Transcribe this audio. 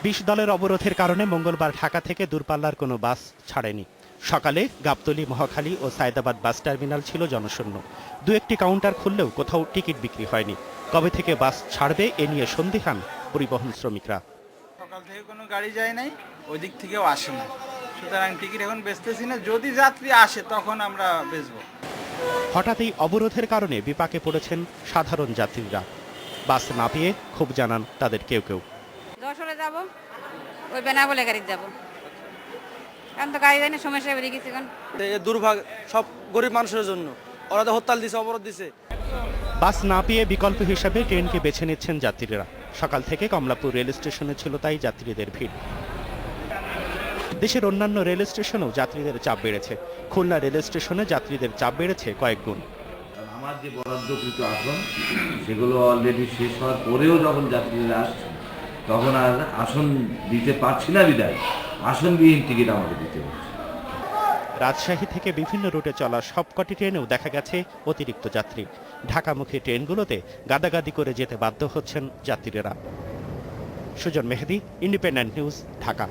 ২০ দলের অবরোধের কারণে মঙ্গলবার ঢাকা থেকে দূরপাল্লার কোনো বাস ছাড়েনি। সকালে গাবতলী, মহাখালী ও সায়দাবাদ বাস টার্মিনাল ছিল জনশূন্য। দু একটি কাউন্টার খুললেও কোথাও টিকিট বিক্রি হয়নি। কবে থেকে বাস ছাড়বে এ নিয়ে সন্দিহান পরিবহন শ্রমিকরা। সকাল থেকে কোনো গাড়ি যায় নাই, ওই দিক থেকেও আসে না, সুতরাং টিকিট এখন বেচতেছি না। যদি যাত্রী আসে তখন আমরা বেচবো। হঠাৎই অবরোধের কারণে বিপাকে পড়েছেন সাধারণ যাত্রীরা। বাস না পেয়ে ক্ষোভ জানান তাদের কেউ কেউ। যশোরে যাব, ওই বেনাবলে গাড়ি যাব, কারণ তো গাড়ি যায় না, সমস্যা বেরিয়ে গেছে। এখন দুর্ভাগ সব গরিব মানুষের জন্য, ওরা তো হরতাল দিছে, অবরোধ দিছে। বাস না পেয়ে বিকল্প হিসাবে ট্রেনকে বেছে নিচ্ছেন যাত্রীরা। সকাল থেকে কমলাপুর রেল স্টেশনে ছিল তাই যাত্রীদের ভিড়। দেশের অন্যান্য রেল স্টেশনেও যাত্রীদের চাপ বেড়েছে। খুলনা রেল স্টেশনে যাত্রীদের চাপ বেড়েছে কয়েক গুণ। আমার যে বরাদ্দকৃত আসন সেগুলো অলরেডি শেষ হওয়ার পরেও যখন যাত্রীরা আসছে তখন আর আসন দিতে পারছি না বিদায় আসনবিহীন টিকিট আমাকে দিতে হচ্ছে। রাজশাহী থেকে বিভিন্ন রুটে চলা সবকটি ট্রেনেও দেখা গেছে অতিরিক্ত যাত্রী। ঢাকামুখী ট্রেনগুলোতে গাদাগাদি করে যেতে বাধ্য হচ্ছেন যাত্রীরা। সুজন মেহেদী, ইন্ডিপেন্ডেন্ট নিউজ, ঢাকা।